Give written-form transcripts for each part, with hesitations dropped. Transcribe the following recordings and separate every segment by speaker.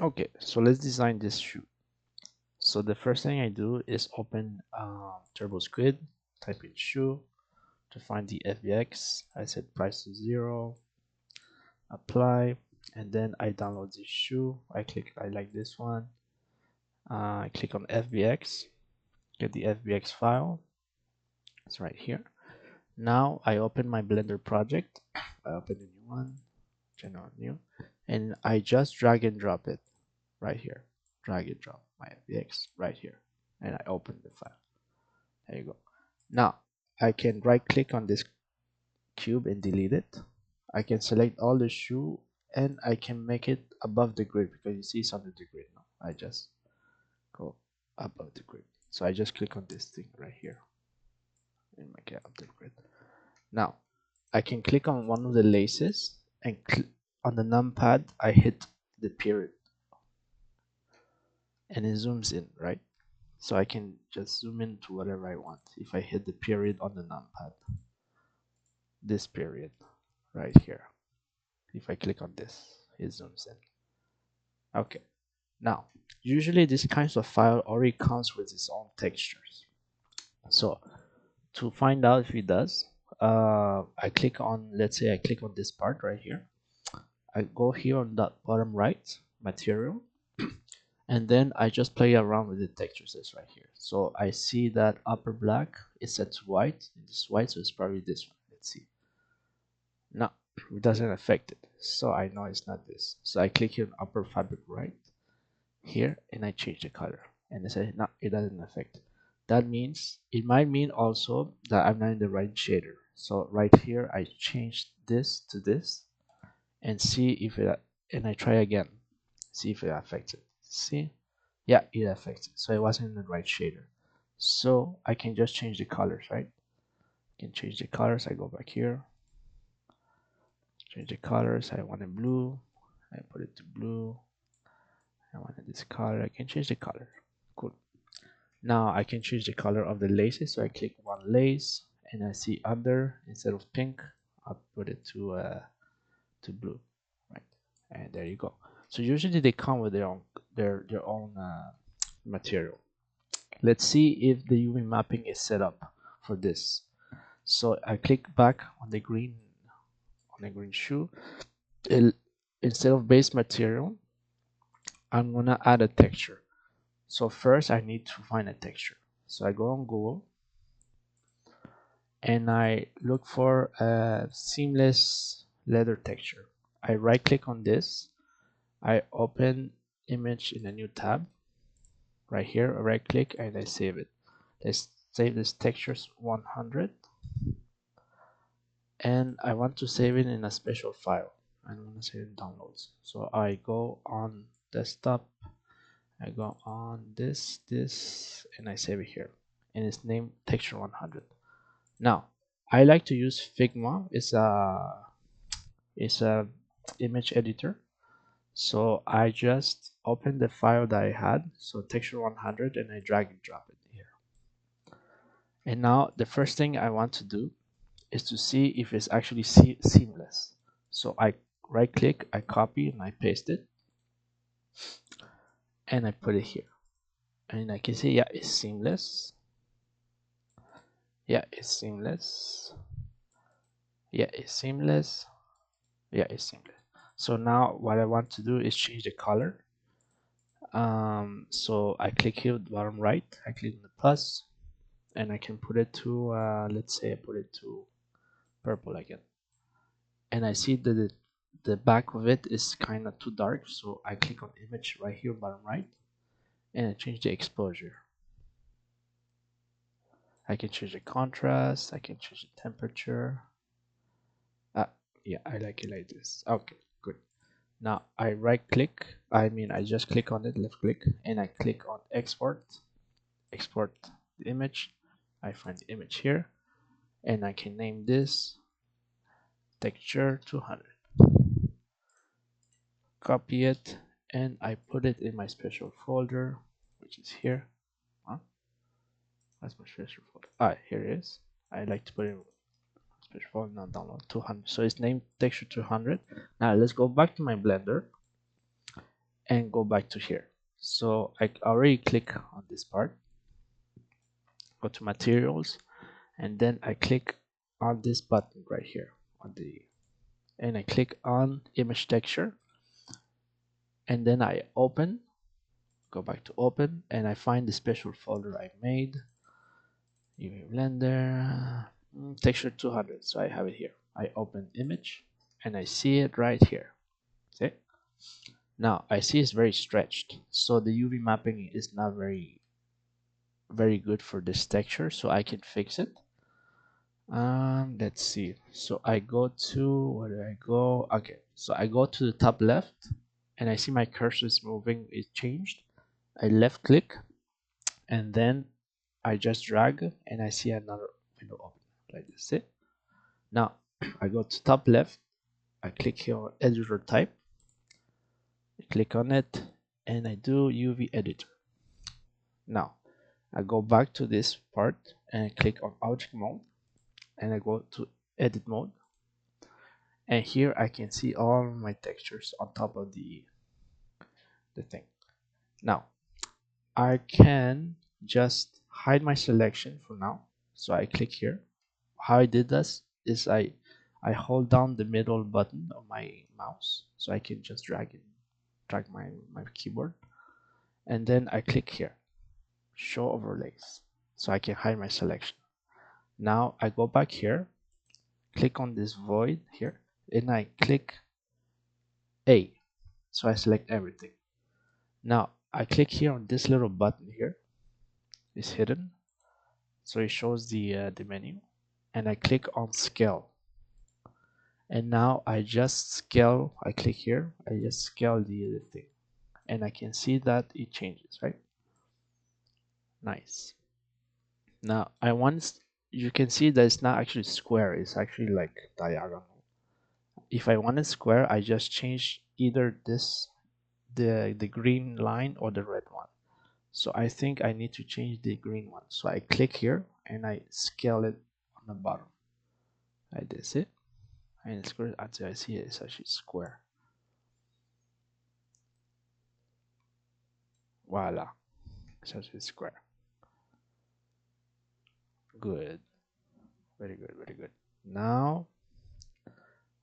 Speaker 1: Okay, so let's design this shoe. So the first thing I do is open Turbo Squid, type in shoe to find the FBX. I set price to 0, apply, and then I download this shoe. I like this one. I click on FBX, get the FBX file. It's right here. Now I open my Blender project. I open a new one, general new, and I just drag and drop it right here. Drag and drop my FBX right here, and I open the file. There you go. Now I can right click on this cube and delete it. I can select all the shoe and I can make it above the grid because you see it's under the grid now. I just go above the grid. So I just click on this thing right here and make it above the grid. Now I can click on one of the laces and on the numpad I hit the period and it zooms in, right? So I can just zoom in to whatever I want if I hit the period on the numpad. This period right here. If I click on this, it zooms in. Okay. Now, usually this kinds of file already comes with its own textures. So to find out if it does, I click on, let's say I click on this part right here. I go here on the bottom right, material, and then I just play around with the textures that's right here. So I see that upper black is set to white, and this white, so it's probably this one. Let's see. No, it doesn't affect it. So I know it's not this. So I click here on upper fabric right here and I change the color. And it says no, it doesn't affect it. That means it might mean also that I'm not in the right shader. So right here I change this to this and see if it, and I try again. See if it affects it. See? Yeah, it affects it. So it wasn't in the right shader. So I can just change the colors, right? I can change the colors. I go back here, change the colors. I want it blue. I put it to blue. I wanted this color. I can change the color. Cool. Now I can change the color of the laces. So I click one lace and I see under, instead of pink, I'll put it to blue, right? And there you go. So usually they come with their own material. Let's see if the UV mapping is set up for this. So I click back on the green shoe. Instead of base material, I'm gonna add a texture. So first I need to find a texture. So I go on Google and I look for a seamless leather texture. I right click on this. I open image in a new tab. Right here, I right click and I save it. Let's save this textures 100. And I want to save it in a special file. I want to save it in downloads. So I go on desktop. I go on this, and I save it here. And it's named texture 100. Now, I like to use Figma. It's a image editor. So I just open the file that I had, so texture 100, and I drag and drop it here. And now the first thing I want to do is to see if it's actually seamless. So I right click, I copy and I paste it, and I put it here. And I can see, yeah, it's seamless. Yeah, it's seamless. Yeah, it's seamless. Yeah, it's seamless. So now what I want to do is change the color. So I click here at the bottom right, I click on the plus, and I can put it to, let's say I put it to purple again. And I see that the back of it is kind of too dark, so I click on image right here bottom right, and I change the exposure. I can change the contrast, I can change the temperature. Yeah, I like it like this. Okay, good. Now I right click, I just click on it, left click, and I click on export the image. I find the image here, and I can name this texture 200. Copy it, and I put it in my special folder, which is here. Huh? That's my special folder. Here it is. I like to put it in special folder, now download 200. So it's named texture 200. Now let's go back to my Blender, and go back to here. So I already click on this part, go to materials, and then I click on this button right here and I click on image texture, and then I go back to open, and I find the special folder I made, UV Blender, texture 200. So I have it here. I open image and I see it right here. See? Now I see it's very stretched, so the UV mapping is not very good for this texture, so I can fix it. Let's see. So I go to, where do I go? Okay, so I go to the top left and I see my cursor is moving, it changed. I left click and then I just drag and I see another window open like this. See? Now I go to top left, I click here on editor type, I click on it and I do UV editor. Now I go back to this part and I click on object mode and I go to edit mode, and here I can see all my textures on top of the thing. Now I can just hide my selection for now, so I click here. How I did this is I hold down the middle button of my mouse, so I can just drag my keyboard, and then I click here, show overlays, so I can hide my selection. Now I go back here, click on this void here, and I click A, so I select everything. Now I click here on this little button here, it's hidden, so it shows the menu, and I click on scale, and now I just scale. I click here, I just scale the thing, and I can see that it changes, right? Nice. Now you can see that it's not actually square, it's actually like diagonal. If I want it square, I just change either the green line or the red one. So I think I need to change the green one. So I click here and I scale it on the bottom. Like this, it, and scroll until I see it's actually square. Voila, it's actually square. Good, very good, very good. Now,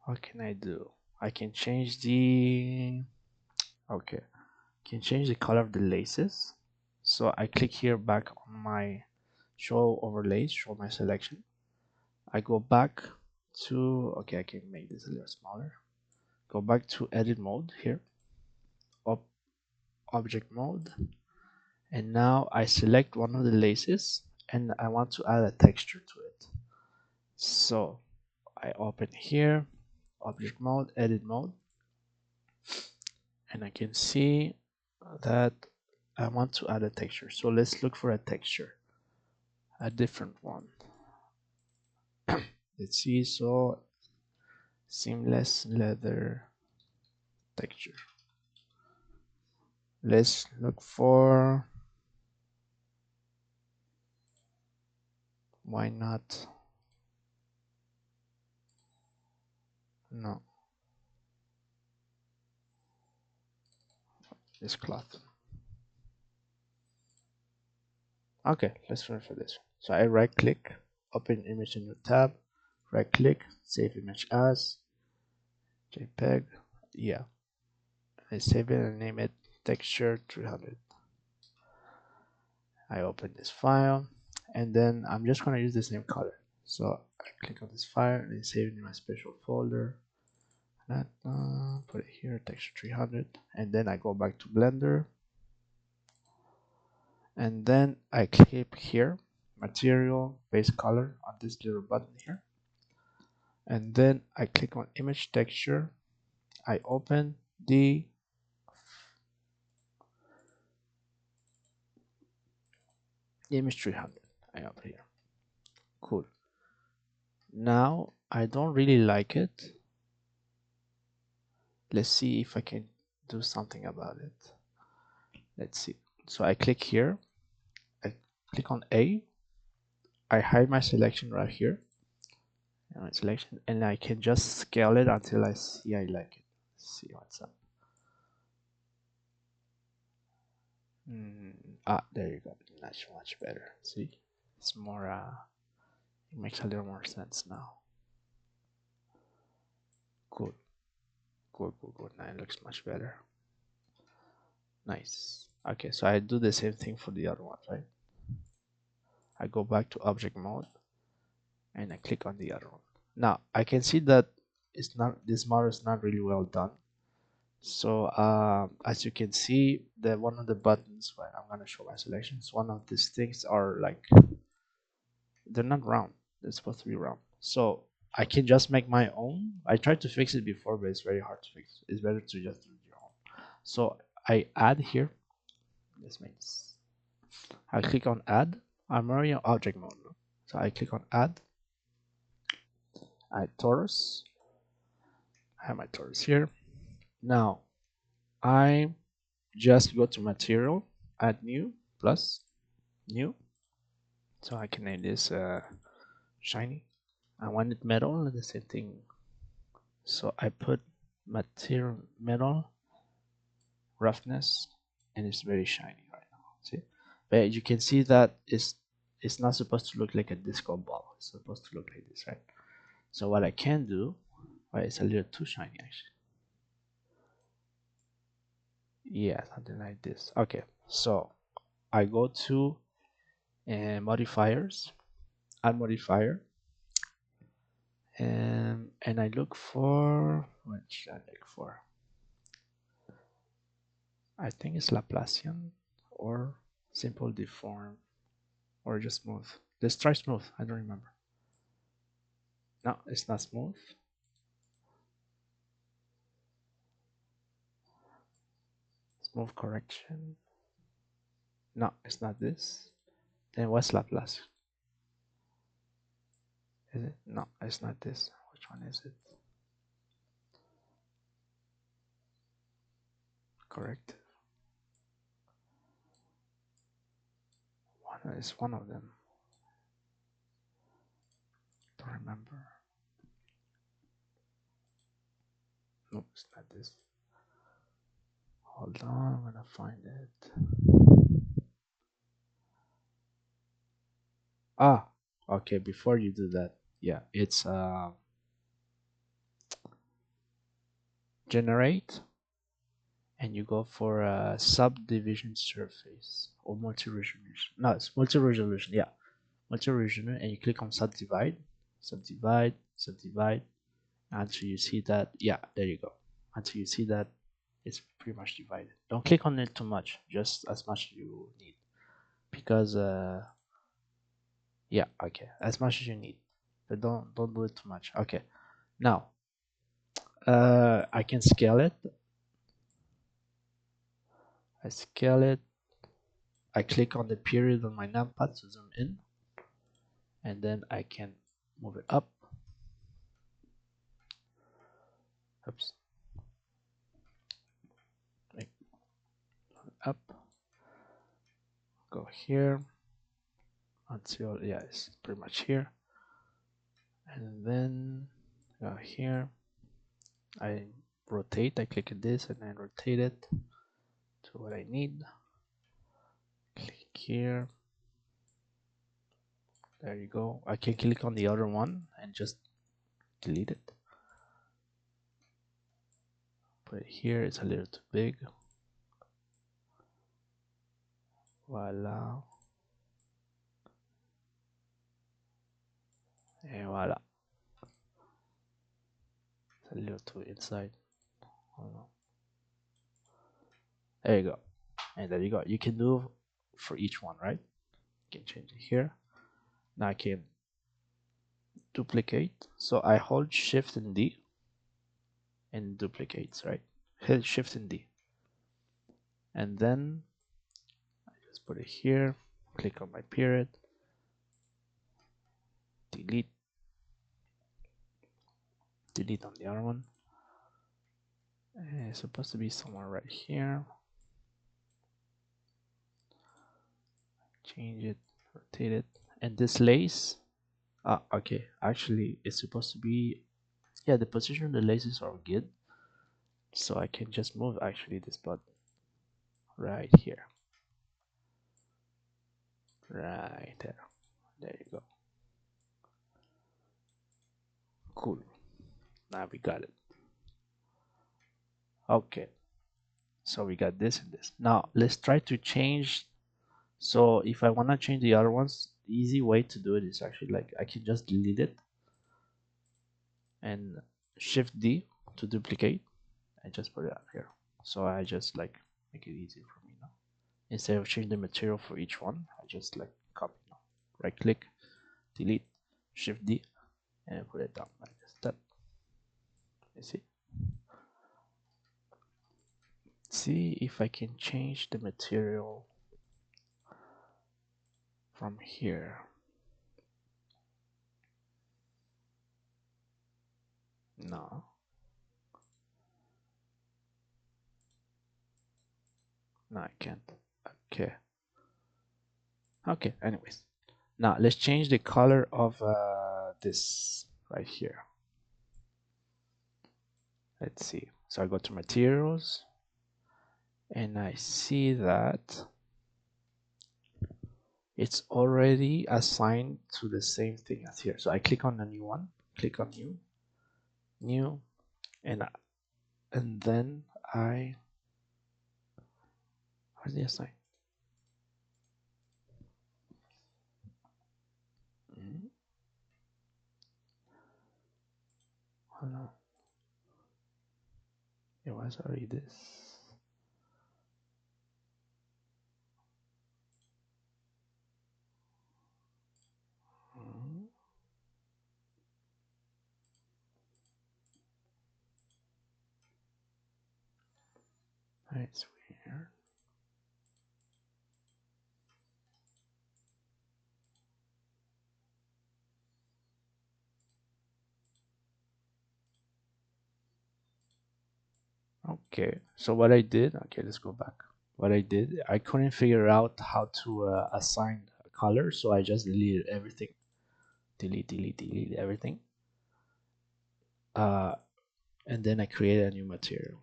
Speaker 1: what can I do? I can change the, okay, can change the color of the laces. So I click here back on my show overlays, show my selection. I go back to, okay, I can make this a little smaller. Go back to edit mode here, object mode, and now I select one of the laces and I want to add a texture to it. So I open here, object mode, edit mode, and I can see that I want to add a texture. So let's look for a texture, a different one. Let's see, so seamless leather texture. Let's look for, why not? No, this cloth. Okay, let's run for this. So I right click, open image in new tab, right click, save image as JPEG. Yeah, I save it and name it texture 300. I open this file and then I'm just going to use the same color. So I click on this file and save it in my special folder. Put it here, texture 300, and then I go back to Blender, and then I click here, material, base color on this little button here, and then I click on image texture. I open the image 300. I open here. Cool. Now I don't really like it. Let's see if I can do something about it. Let's see. So I click here, I click on A, I hide my selection right here, my selection, and I can just scale it until I see I like it. Let's see what's up. There you go. Much better. See, it's more. It makes a little more sense now. Good, good. Now it looks much better. Nice. Okay, so I do the same thing for the other one, right? I go back to object mode and I click on the other one. Now I can see that this model is not really well done. So as you can see, the one of the buttons, right, I'm gonna show my selections. One of these things are like, they're not round. They're supposed to be round. So I can just make my own. I tried to fix it before, but it's very hard to fix. It's better to just do your own. So I add here. This means I click on add. I'm already on object mode. So I click on add. Add torus. I have my torus here. Now I just go to material, add new, plus new. So I can name this shiny. I want it metal, the same thing. So I put material metal roughness, and it's very shiny right now. See, but you can see that it's not supposed to look like a disco ball. It's supposed to look like this, right? So what I can do, right, it's a little too shiny actually. Yeah, something like this. Okay, so I go to modifiers, add modifier, and I look for, what should I look for? I think it's Laplacian or simple deform or just smooth. Let's try smooth. I don't remember. No, it's not smooth. Smooth correction. No, it's not this. Then what's Laplace? Is it? No, it's not this. Which one is it? Correct. One is one of them. Don't remember. No, it's not this. Hold on, I'm gonna find it. Ah, okay. Before you do that, yeah, it's generate, and you go for a subdivision surface or multi-resolution. No, it's multi-resolution. Yeah, multi-resolution, and you click on subdivide, subdivide until you see that. Yeah, there you go. Until you see that it's pretty much divided. Don't click on it too much, just as much as you need, because yeah, okay, as much as you need, but don't do it too much. Okay, now I can scale it. I scale it. I click on the period on my numpad to zoom in, and then I can move it up. Oops. Up. Go here until, yeah, it's pretty much here, and then go here. I rotate. I click on this and then rotate it to what I need. Click here. There you go. I can click on the other one and just delete it. Put it here. It's a little too big. Voila. And voila. It's a little too inside. Hold on. There you go. And there you go. You can do for each one, right? You can change it here. Now I can duplicate. So I hold Shift and D and duplicates, right? Hit Shift and D. And then I just put it here. Click on my period. Delete on the other one. It's supposed to be somewhere right here. Change it, rotate it, and this lace. Okay, actually, it's supposed to be, yeah, the position of the laces are good, so I can just move actually this button right here. right there. There you go. Cool. Now we got it. Okay. So we got this and this. Now let's try to change. So if I want to change the other ones, the easy way to do it is actually like I can just delete it and Shift D to duplicate and just put it up here. So I just like make it easy for me now. Instead of changing the material for each one, I just like copy now. Right click, delete, Shift D, and put it down like this. That you see. See if I can change the material from here. No. No, I can't. Okay. Okay, anyways. Now let's change the color of this right here. Let's see. So I go to materials and I see that it's already assigned to the same thing as here. So I click on a new one, click on new, and then where's the assign? Hold on. It was already this. That's weird. Okay, so what I did, okay, let's go back. What I did, I couldn't figure out how to assign a color, so I just deleted everything. Delete everything. And then I created a new material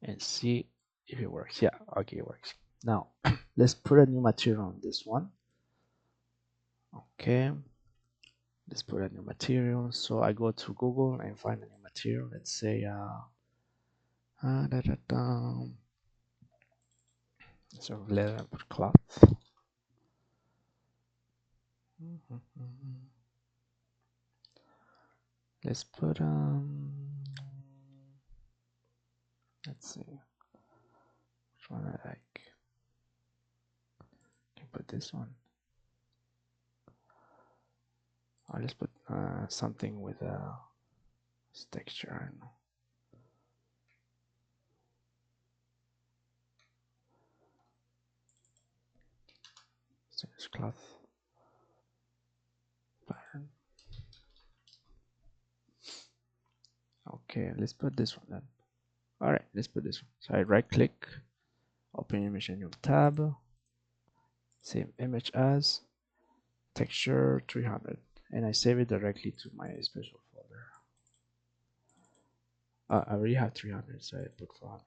Speaker 1: and see if it works. Yeah, okay, it works. Now, let's put a new material on this one. Okay, let's put a new material. So I go to Google and find a new material. Let's say, sort of leather cloth. Let's put let's see which one I like. Can put this one. Or let's put something with a texture. I don't know. So it's cloth pattern. Okay, let's put this one then. Alright, let's put this one. So I right click, open image in new tab, same image as, texture 300, and I save it directly to my special folder. I already have 300, so I put 400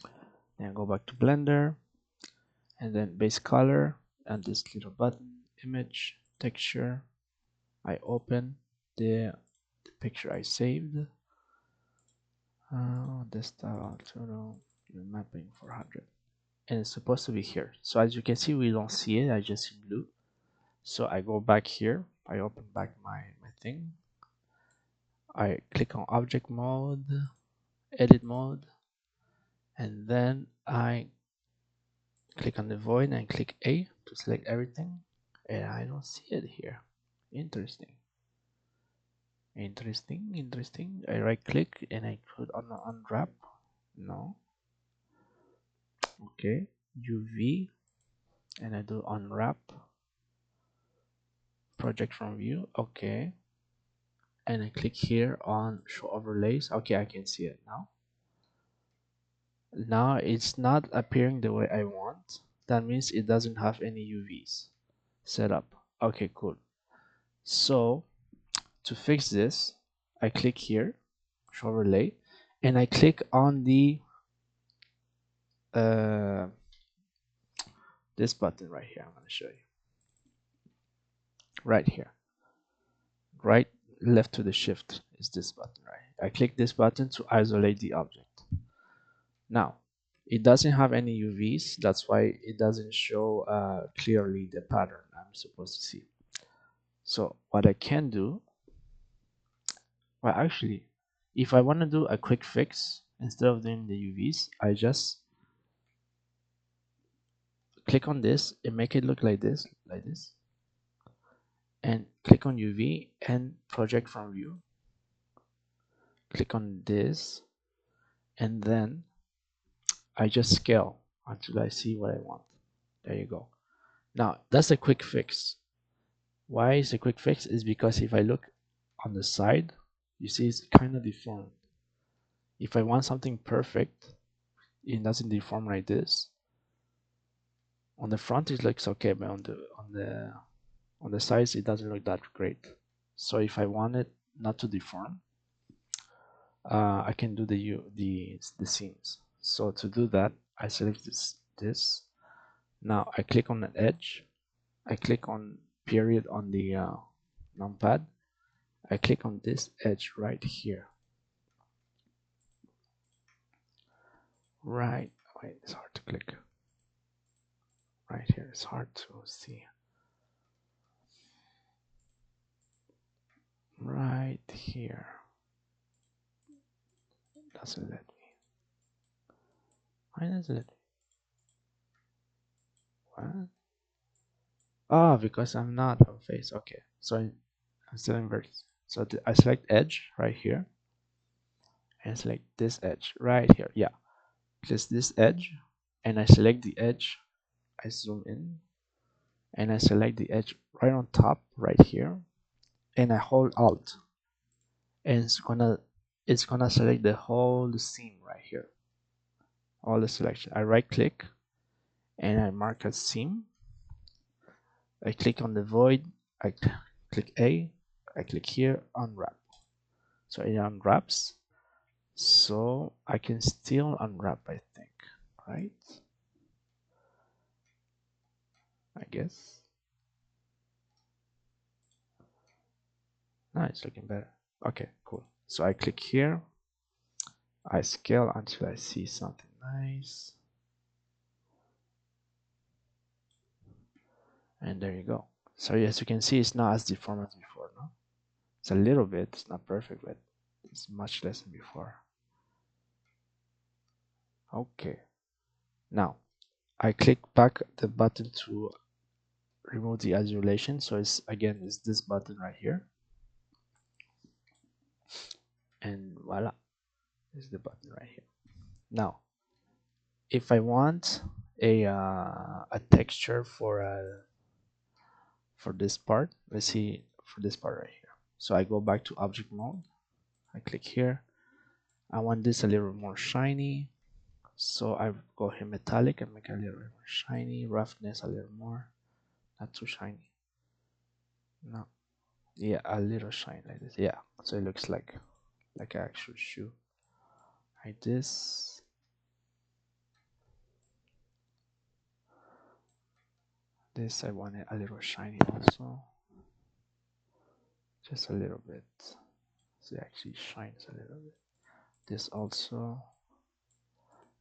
Speaker 1: in. Then go back to Blender, and then base color, and this little button, image, texture. I open the picture I saved. Desktop, total, mapping 400. And it's supposed to be here. So as you can see, we don't see it. I just see blue. So I go back here. I open back my thing. I click on object mode, edit mode, and then I click on the void and click A to select everything. And I don't see it here. Interesting. Interesting. I right click and I put on unwrap. No. Okay. UV and I do unwrap. Project from view. Okay. And I click here on show overlays. Okay, I can see it now. Now it's not appearing the way I want. That means it doesn't have any UVs set up. Okay, cool. So to fix this, I click here, show overlay, and I click on the this button right here. I'm going to show you right here. Right, left to the shift is this button, right? I click this button to isolate the object. Now, it doesn't have any UVs. That's why it doesn't show clearly the pattern I'm supposed to see. So what I can do, well, actually, if I want to do a quick fix, instead of doing the UVs, I just click on this and make it look like this, and click on UV and project from view. Click on this, and then I just scale until I see what I want. There you go. Now, that's a quick fix. Why is a quick fix? Is because if I look on the side, you see it's kind of deformed. If I want something perfect, it doesn't deform like this. On the front it looks okay, but on the sides it doesn't look that great. So if I want it not to deform, I can do the seams. So to do that, I select this. Now I click on an edge. I click on period on the numpad. I click on this edge right here. Right, wait, it's hard to click. Right here, it's hard to see. Right here. Doesn't let me. Why does it? What? Ah, because I'm not on face. Okay, so I'm still in vertex. So I select edge right here, and select this edge right here. Yeah, just this edge, and I select the edge. I zoom in, and I select the edge right on top right here, and I hold Alt, and it's gonna select the whole seam right here. All the selection. I right click, and I mark as seam. I click on the void. I click A. I click here, unwrap. So it unwraps. So I can still unwrap, I think, right? I guess. No, it's looking better. Okay, cool. So I click here. I scale until I see something nice. And there you go. So as you can see, it's not as deformed as before, no? It's a little bit, it's not perfect, but it's much less than before. Okay. Now, I click back the button to remove the isolation. So it's again, it's this button right here. And voila, is the button right here. Now, if I want a texture for this part, let's see, for this part right here. So I go back to object mode. I click here. I want this a little more shiny, so I go here metallic and make it a little more shiny. Roughness a little more, not too shiny. No, yeah, a little shine like this. Yeah, so it looks like an actual shoe. Like this. This I want it a little shiny also, just a little bit. So it actually shines a little bit. This also.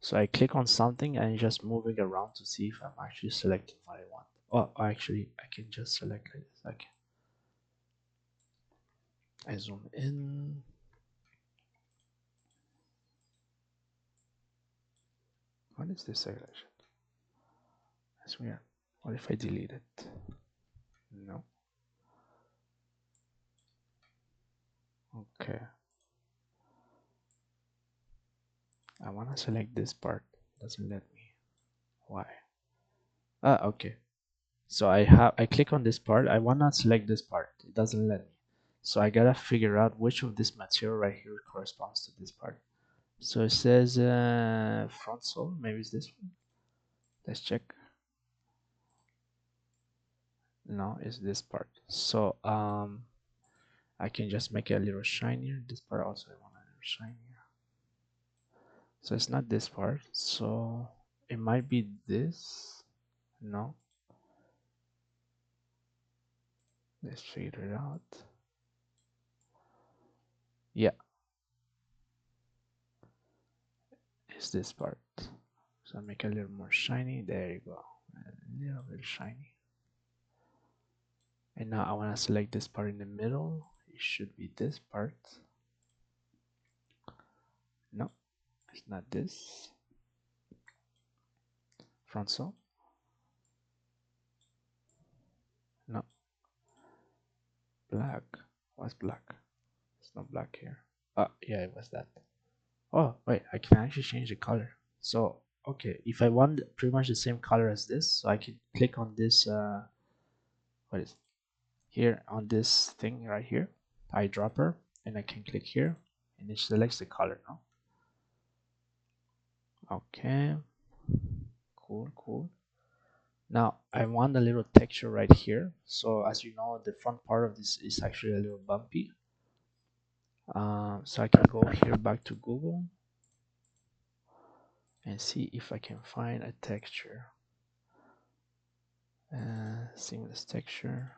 Speaker 1: So I click on something and just moving around to see if I'm actually selecting what I want. Oh, actually, I can just select like this. Okay. I zoom in. What is this selection? That's weird. What if I delete it? No. Okay. I want to select this part. Doesn't let me. Why? Ah, okay. So I click on this part. I want to select this part. It doesn't let me. So I gotta figure out which of this material right here corresponds to this part. So it says front sole. Maybe it's this one. Let's check. No, it's this part. So I can just make it a little shinier. This part also I want a little shinier. So it's not this part. So it might be this. No. Let's figure it out. Yeah, it's this part. So make it a little more shiny. There you go. A little bit shiny. And now I want to select this part in the middle. It should be this part. No, it's not this. Frontal. No. Black. What's black? It's not black here. Oh, yeah, it was that. Oh, wait, I can actually change the color. So, okay, if I want pretty much the same color as this, so I can click on this, what is it? Here on this thing right here, eyedropper, and I can click here, and it selects the color now. Okay, cool, cool. Now I want a little texture right here. So as you know, the front part of this is actually a little bumpy. So I can go here back to Google and see if I can find a texture. Seamless texture.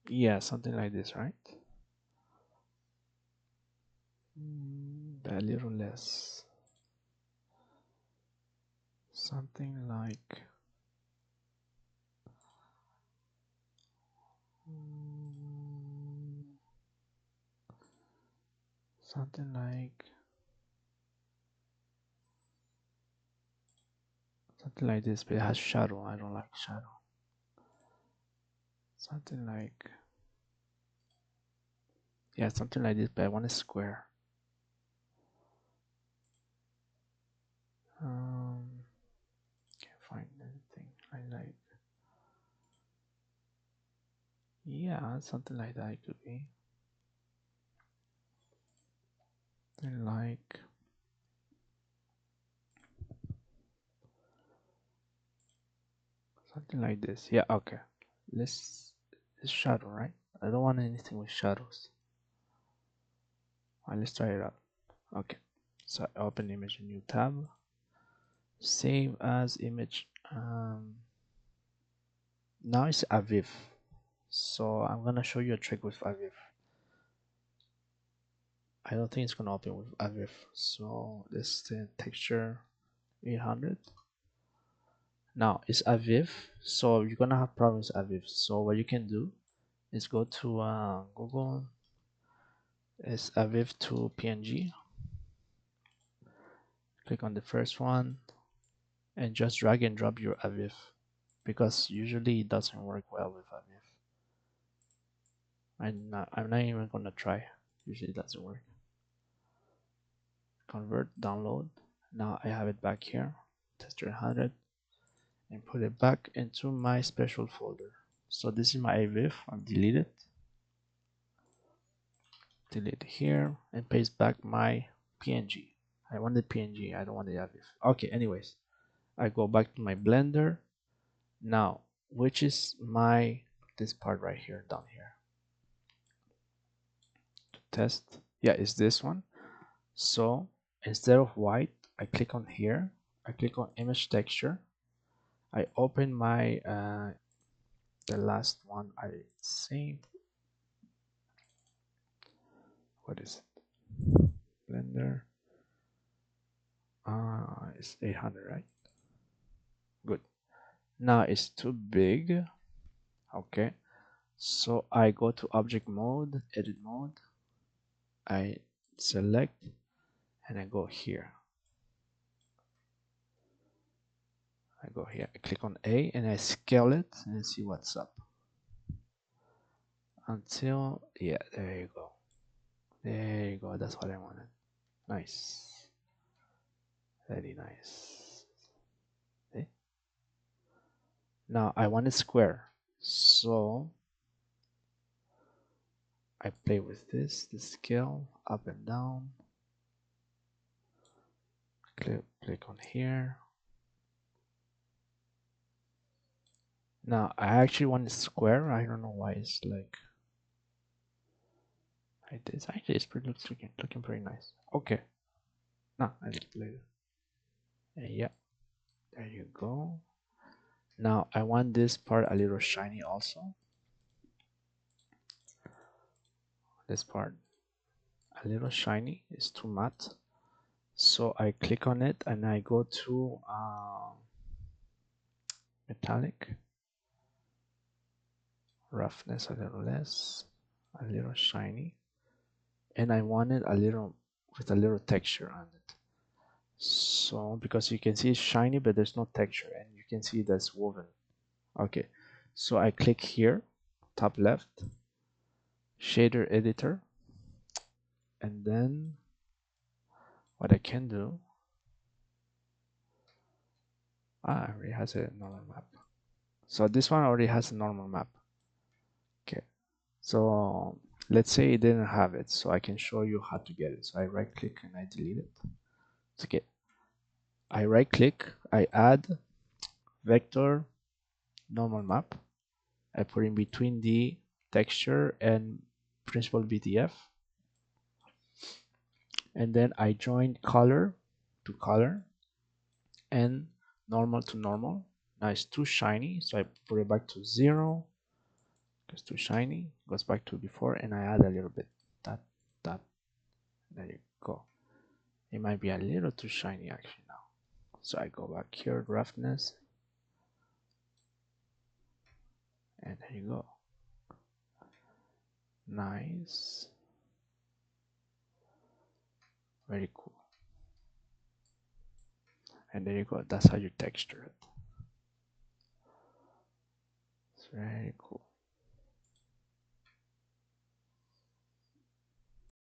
Speaker 1: Yeah, something like this, right? A little less. Something like something like something like this, but it has shadow. I don't like shadow. Something like, yeah, something like this, but I want a square. Can't find anything I like. Yeah, something like that it could be. And like something like this. Yeah, okay. It's shadow, right? I don't want anything with shadows. Alright, let's try it out. Okay. So I open image, a new tab. Save as image. Now it's Aviv. So I'm gonna show you a trick with Aviv. I don't think it's gonna open with Aviv. So this the texture 800. Now it's Aviv, so you're gonna have problems with Aviv. So what you can do is go to Google. It's Aviv to PNG. Click on the first one and just drag and drop your Aviv, because usually it doesn't work well with Aviv. I'm not even gonna try. Usually it doesn't work. Convert, download. Now I have it back here. Tester 100, and put it back into my special folder. So this is my Aviv. I'll delete it. Delete here and paste back my PNG. I want the PNG. I don't want the Aviv. Okay. Anyways, I go back to my Blender now, which is my this part right here down here to test. Yeah, it's this one. So instead of white, I click on here. I click on image texture. I open my the last one I saved. What is it? Blender. It's 800, right? Good. Now it's too big. Okay. So I go to object mode, edit mode. I select and I go here. I click on A and I scale it and see what's up. Until, yeah, there you go. There you go. That's what I wanted. Nice. Very nice. Okay. Now I want a square. So I play with this, the scale, up and down. Click on here. Now I actually want a square. I don't know why it's like like this. Actually, it's pretty looking pretty nice. Okay. Now I need later. And yeah, there you go. Now I want this part a little shiny also. This part a little shiny, is too matte. So I click on it and I go to metallic, roughness a little less, a little shiny, and I want it a little with a little texture on it. So because you can see it's shiny but there's no texture, and you can see that's woven. Okay, so I click here, top left, shader editor, and then what I can do, it already has a normal map. So this one already has a normal map. Okay, so let's say it didn't have it, so I can show you how to get it. So I right click and I delete it. Okay, I right click, I add vector normal map, I put in between the texture and principled BTF, and then I join color to color and normal to normal. Now it's too shiny, so I put it back to 0. It's too shiny, goes back to before, and I add a little bit. That, there you go. It might be a little too shiny actually now. So I go back here, roughness, and there you go. Nice. Very cool. And there you go. That's how you texture it. It's very cool.